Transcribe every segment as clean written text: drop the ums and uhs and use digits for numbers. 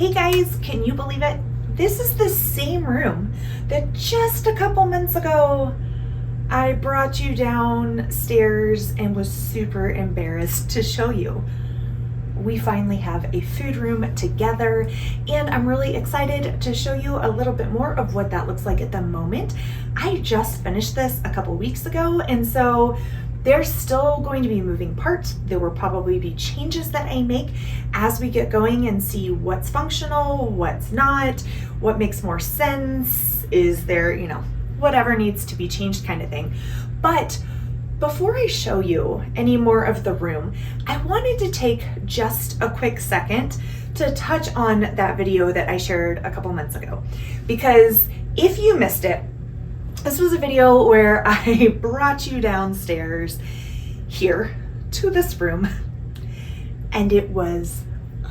Hey guys, can you believe it? This is the same room that just a couple months ago I brought you downstairs and was super embarrassed to show you. We finally have a food room together, and I'm really excited to show you a little bit more of what that looks like at the moment. I just finished this a couple weeks ago, and so there's still going to be moving parts. There will probably be changes that I make as we get going and see what's functional, what's not, what makes more sense. Is there, whatever needs to be changed kind of thing. But before I show you any more of the room, I wanted to take just a quick second to touch on that video that I shared a couple months ago. Because if you missed it, this was a video where I brought you downstairs here to this room, and it was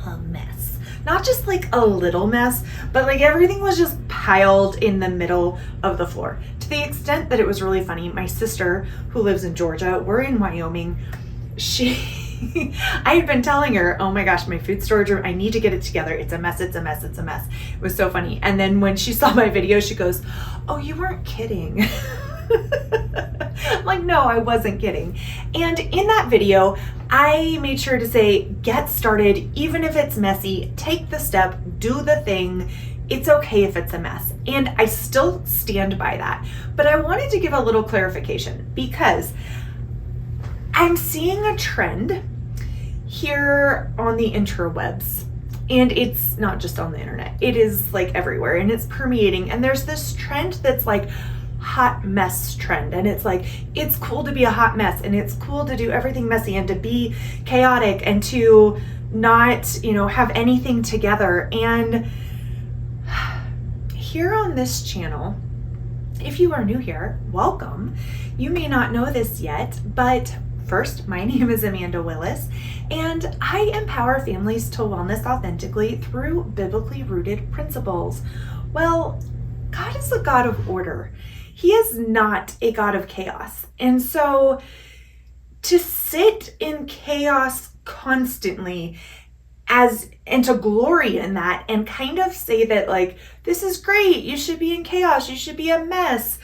a mess. Not just like a little mess, but like everything was just piled in the middle of the floor. To the extent that it was really funny, my sister, who lives in Georgia, we're in Wyoming, I had been telling her, oh my gosh, my food storage room, I need to get it together. It's a mess, it's a mess, it's a mess. It was so funny. And then when she saw my video, she goes, oh, you weren't kidding. I'm like, no, I wasn't kidding. And in that video, I made sure to say, get started, even if it's messy, take the step, do the thing. It's okay if it's a mess. And I still stand by that. But I wanted to give a little clarification because I'm seeing a trend here on the interwebs, and it's not just on the internet, it is like everywhere, and it's permeating. And there's this trend that's like hot mess trend, and it's like, it's cool to be a hot mess, and it's cool to do everything messy and to be chaotic and to not, have anything together. And here on this channel, if you are new here, welcome. You may not know this yet, but first, my name is Amanda Willis, and I empower families to wellness authentically through biblically rooted principles. Well, God is a God of order. He is not a God of chaos. And so to sit in chaos constantly and to glory in that and kind of say that, like, this is great, you should be in chaos, you should be a mess,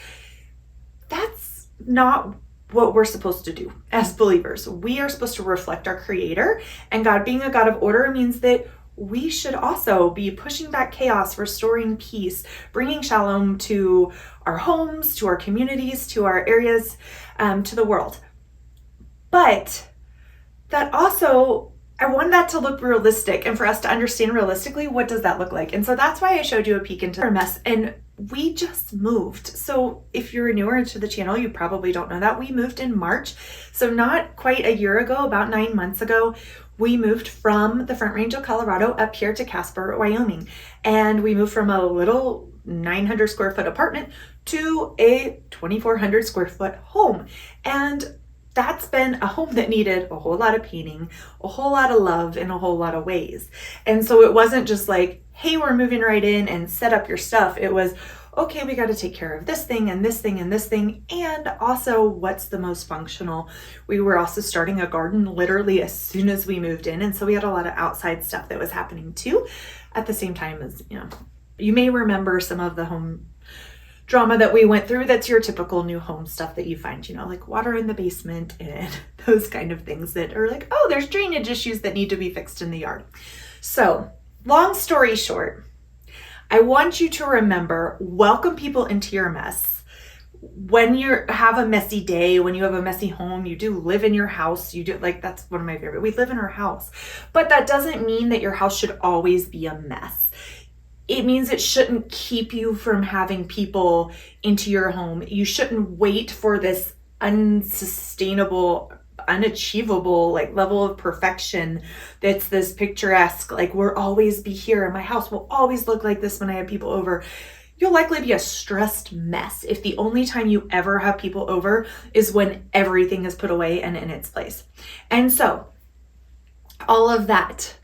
that's not what we're supposed to do as believers. We are supposed to reflect our Creator, and God being a God of order means that we should also be pushing back chaos, restoring peace, bringing shalom to our homes, to our communities, to our areas, to the world. But that also, I want that to look realistic, and for us to understand realistically, what does that look like? And so that's why I showed you a peek into our mess. And we just moved. So if you're newer to the channel, you probably don't know that. We moved in March. So not quite a year ago, about 9 months ago, we moved from the Front Range of Colorado up here to Casper, Wyoming. And we moved from a little 900 square foot apartment to a 2,400 square foot home. And that's been a home that needed a whole lot of painting, a whole lot of love in a whole lot of ways. And so it wasn't just like, hey, we're moving right in and set up your stuff. It was, okay, we got to take care of this thing and this thing and this thing. And also, what's the most functional? We were also starting a garden literally as soon as we moved in. And so we had a lot of outside stuff that was happening too, at the same time as, you may remember some of the home drama that we went through. That's your typical new home stuff that you find, like water in the basement and those kind of things that are like, oh, there's drainage issues that need to be fixed in the yard. So long story short, I want you to remember, welcome people into your mess. When you have a messy day, when you have a messy home, you do live in your house. You do, like, that's one of my favorite. We live in our house, but that doesn't mean that your house should always be a mess. It means it shouldn't keep you from having people into your home. You shouldn't wait for this unsustainable, unachievable level of perfection that's this picturesque, we'll always be here and my house will always look like this when I have people over. You'll likely be a stressed mess if the only time you ever have people over is when everything is put away and in its place. And so all of that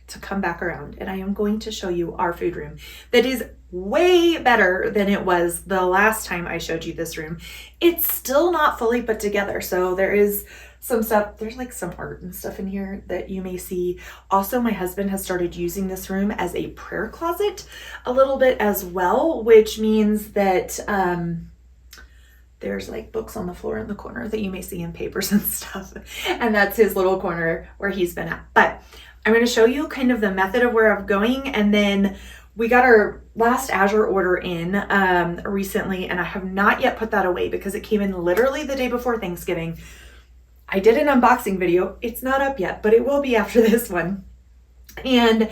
to come back around, and I am going to show you our food room that is way better than it was the last time I showed you this room. It's still not fully put together, so there is some stuff. There's like some art and stuff in here that you may see. Also, my husband has started using this room as a prayer closet a little bit as well, which means that there's like books on the floor in the corner that you may see in papers and stuff. And that's his little corner where he's been at. But I'm going to show you kind of the method of where I'm going. And then we got our last Azure order in recently, and I have not yet put that away because it came in literally the day before Thanksgiving. I did an unboxing video. It's not up yet, but it will be after this one. And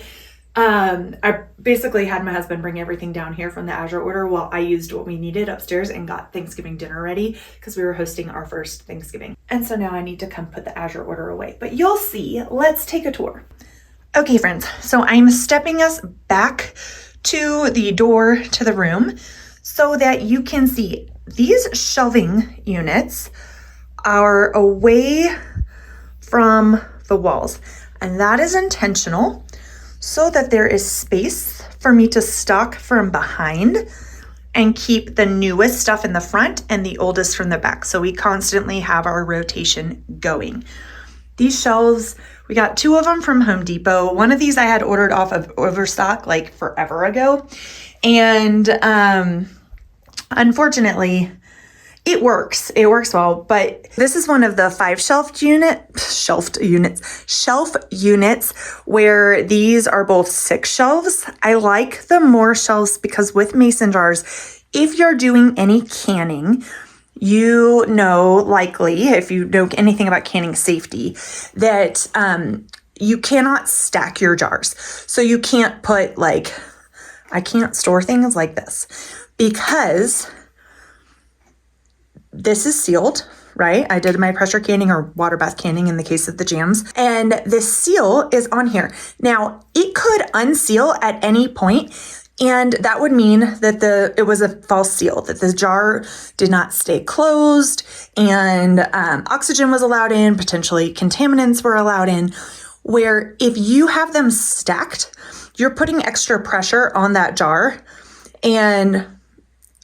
I basically had my husband bring everything down here from the Azure order while I used what we needed upstairs and got Thanksgiving dinner ready because we were hosting our first Thanksgiving. And so now I need to come put the Azure order away, but you'll see. Let's take a tour. Okay, friends, so I'm stepping us back to the door to the room so that you can see these shelving units are away from the walls, and that is intentional so that there is space for me to stock from behind and keep the newest stuff in the front and the oldest from the back. So we constantly have our rotation going. These shelves, we got 2 of them from Home Depot. One of these I had ordered off of Overstock like forever ago. And unfortunately, it works. It works well, but this is one of the 5 shelf units where these are both 6 shelves. I like the more shelves because with mason jars, if you're doing any canning, you know, likely, if you know anything about canning safety, that you cannot stack your jars. So you can't put like, I can't store things like this because this is sealed, right? I did my pressure canning or water bath canning in the case of the jams. And this seal is on here. Now, it could unseal at any point, and that would mean that it was a false seal, that the jar did not stay closed and oxygen was allowed in, potentially contaminants were allowed in, where if you have them stacked, you're putting extra pressure on that jar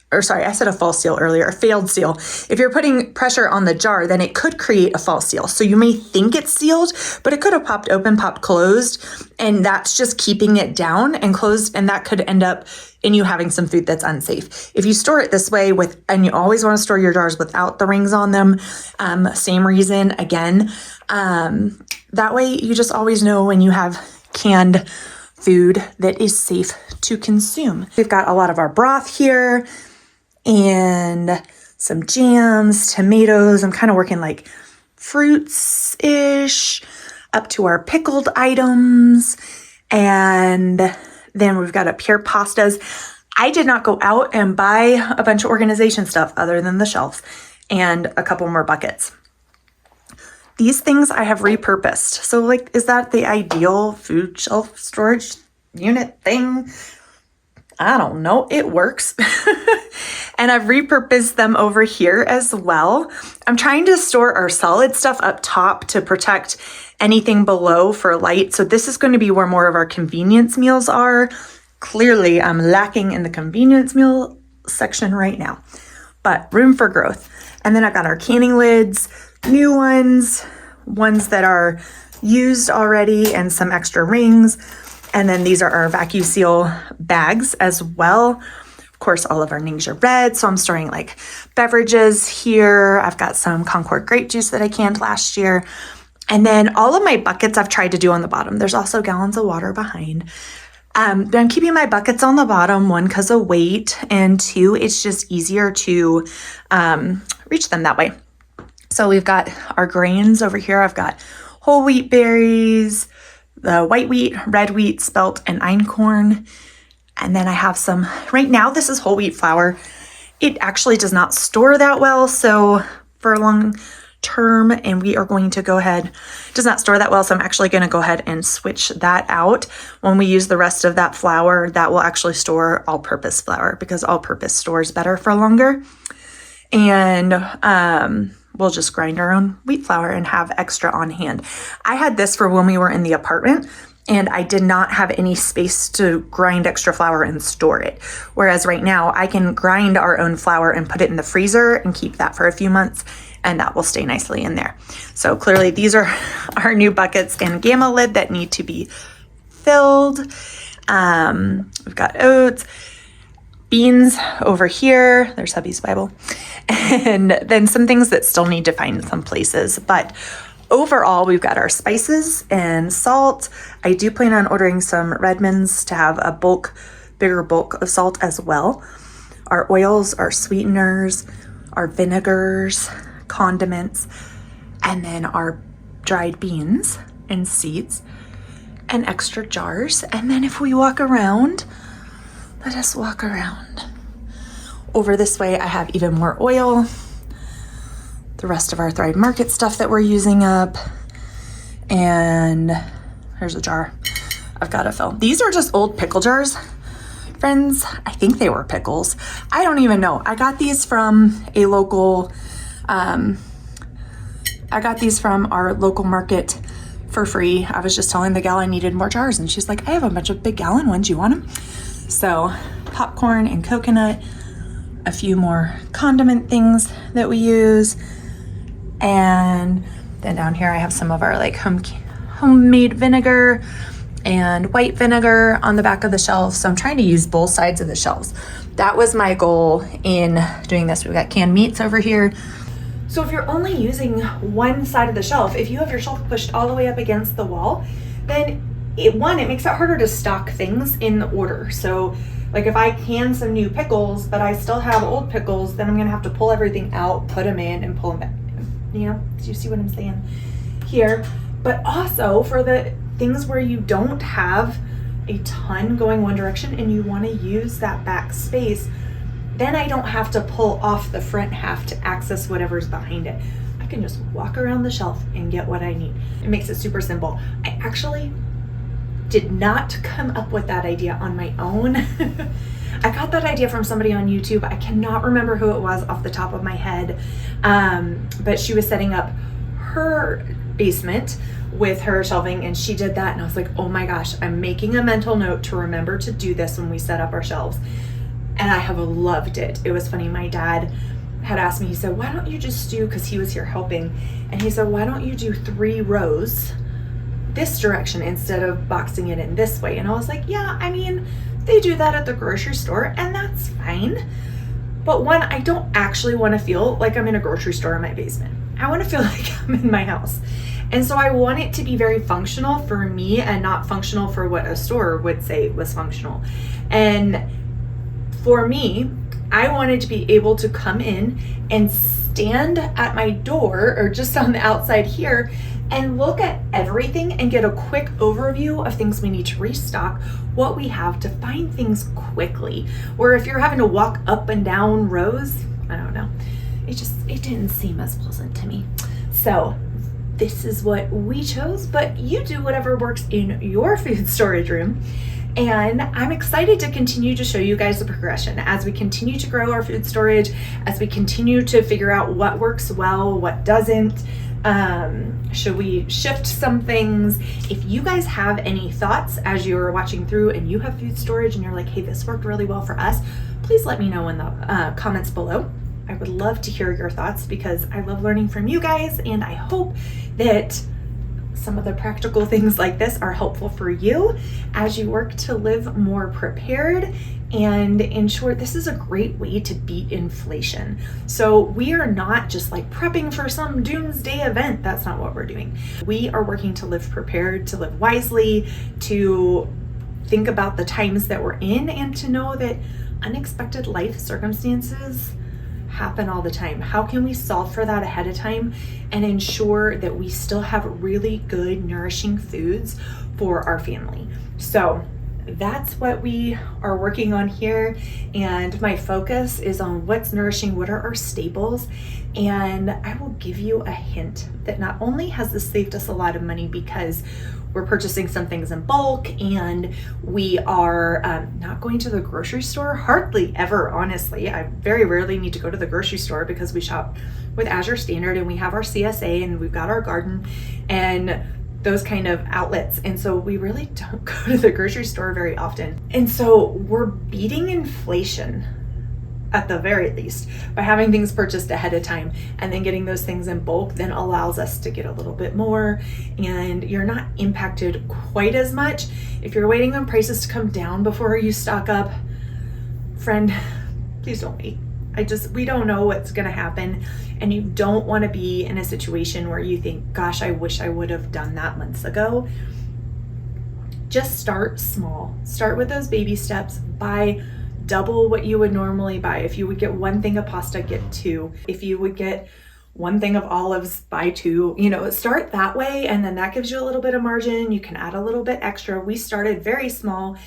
I said a false seal earlier, a failed seal. If you're putting pressure on the jar, then it could create a false seal. So you may think it's sealed, but it could have popped open, popped closed, and that's just keeping it down and closed, and that could end up in you having some food that's unsafe. If you store it this way and you always want to store your jars without the rings on them, same reason again, that way you just always know when you have canned food that is safe to consume. We've got a lot of our broth here, and some jams, tomatoes. I'm kind of working like fruits-ish up to our pickled items. And then we've got up here pastas. I did not go out and buy a bunch of organization stuff other than the shelves and a couple more buckets. These things I have repurposed. So like, is that the ideal food shelf storage unit thing? I don't know. It works. And I've repurposed them over here as well. I'm trying to store our solid stuff up top to protect anything below for light. So this is going to be where more of our convenience meals are. Clearly, I'm lacking in the convenience meal section right now, but room for growth. And then I've got our canning lids, new ones that are used already, and some extra rings. And then these are our vacuum seal bags as well. Of course, all of our nings are red, so I'm storing like beverages here. I've got some Concord grape juice that I canned last year. And then all of my buckets I've tried to do on the bottom. There's also gallons of water behind. But I'm keeping my buckets on the bottom, 1, because of weight, and 2, it's just easier to reach them that way. So we've got our grains over here. I've got whole wheat berries, the white wheat, red wheat, spelt, and einkorn. And then I have some, right now this is whole wheat flour. It actually does not store that well, so for a long term, and we are going to go ahead, does not store that well, so I'm actually going to go ahead and switch that out. When we use the rest of that flour, that will actually store all-purpose flour, because all-purpose stores better for longer. And we'll just grind our own wheat flour and have extra on hand. I had this for when we were in the apartment, and I did not have any space to grind extra flour and store it. Whereas right now I can grind our own flour and put it in the freezer and keep that for a few months and that will stay nicely in there. So clearly these are our new buckets and gamma lid that need to be filled. We've got oats, beans over here. There's hubby's Bible. And then some things that still need to find some places. But overall, we've got our spices and salt. I do plan on ordering some Redmonds to have a bigger bulk of salt as well. Our oils, our sweeteners, our vinegars, condiments, and then our dried beans and seeds and extra jars. And then if we walk around, let us walk around. Over this way, I have even more oil. The rest of our Thrive Market stuff that we're using up. And here's a jar I've got to fill. These are just old pickle jars, friends. I think they were pickles. I don't even know. I got these from a local, I got these from our local market for free. I was just telling the gal I needed more jars, and she's like, I have a bunch of big gallon ones. You want them? So popcorn and coconut, a few more condiment things that we use. And then down here I have some of our like homemade vinegar and white vinegar on the back of the shelf. So I'm trying to use both sides of the shelves. That was my goal in doing this. We've got canned meats over here. So if you're only using one side of the shelf, if you have your shelf pushed all the way up against the wall, then it makes it harder to stock things in order. So like if I can some new pickles, but I still have old pickles, then I'm gonna have to pull everything out, put them in, and pull them back. You know, do you see what I'm saying here? But also for the things where you don't have a ton going one direction and you want to use that back space, then I don't have to pull off the front half to access whatever's behind it. I can just walk around the shelf and get what I need. It makes it super simple. I actually did not come up with that idea on my own. I got that idea from somebody on YouTube. I cannot remember who it was off the top of my head, but she was setting up her basement with her shelving, and she did that, and I was like, oh my gosh, I'm making a mental note to remember to do this when we set up our shelves. And I have loved it. It was funny. My dad had asked me, he said, why don't you just do, because he was here helping, and he said, why don't you do 3 rows this direction instead of boxing it in this way? And I was like, yeah, I mean, they do that at the grocery store, and that's fine. But one, I don't actually want to feel like I'm in a grocery store in my basement. I want to feel like I'm in my house. And so I want it to be very functional for me and not functional for what a store would say was functional. And for me, I wanted to be able to come in and stand at my door or just on the outside here and look at everything and get a quick overview of things we need to restock, what we have, to find things quickly. Or if you're having to walk up and down rows, I don't know. It didn't seem as pleasant to me. So this is what we chose, but you do whatever works in your food storage room. And I'm excited to continue to show you guys the progression as we continue to grow our food storage, as we continue to figure out what works well, what doesn't. Should we shift some things? If you guys have any thoughts as you're watching through and you have food storage and you're like, hey, this worked really well for us, please let me know in the comments below. I would love to hear your thoughts because I love learning from you guys, and I hope that some of the practical things like this are helpful for you as you work to live more prepared. And in short, this is a great way to beat inflation. So we are not just like prepping for some doomsday event. That's not what we're doing. We are working to live prepared, to live wisely, to think about the times that we're in, and to know that unexpected life circumstances happen all the time. How can we solve for that ahead of time and ensure that we still have really good, nourishing foods for our family? So that's what we are working on here. And my focus is on what's nourishing, what are our staples. And I will give you a hint that not only has this saved us a lot of money because we're purchasing some things in bulk, and we are not going to the grocery store hardly ever, honestly. I very rarely need to go to the grocery store because we shop with Azure Standard and we have our CSA and we've got our garden and those kind of outlets. And so we really don't go to the grocery store very often. And so we're beating inflation at the very least, by having things purchased ahead of time and then getting those things in bulk then allows us to get a little bit more, and you're not impacted quite as much. If you're waiting on prices to come down before you stock up, friend, please don't wait. We don't know what's going to happen, and you don't want to be in a situation where you think, gosh, I wish I would have done that months ago. Just start small. Start with those baby steps. Buy double what you would normally buy. If you would get one thing of pasta, get two. If you would get one thing of olives, buy two. Start that way, and then that gives you a little bit of margin. You can add a little bit extra. We started very small,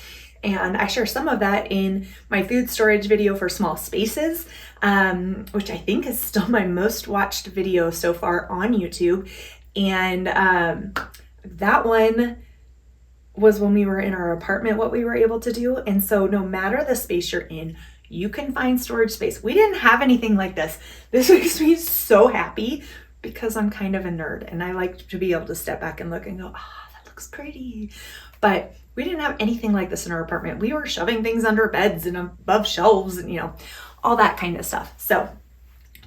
and I share some of that in my food storage video for small spaces, which I think is still my most watched video so far on YouTube. And that one was when we were in our apartment, what we were able to do. And so no matter the space you're in, you can find storage space. We didn't have anything like this. This makes me so happy because I'm kind of a nerd and I like to be able to step back and look and go, that looks pretty. But we didn't have anything like this in our apartment. We were shoving things under beds and above shelves and, all that kind of stuff. So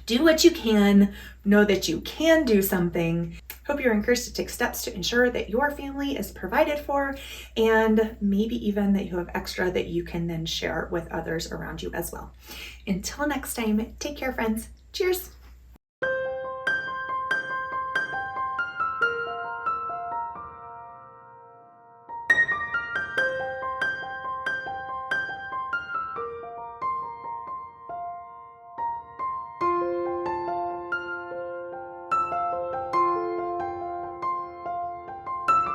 do what you can. Know that you can do something. Hope you're encouraged to take steps to ensure that your family is provided for, and maybe even that you have extra that you can then share with others around you as well. Until next time, take care, friends. Cheers.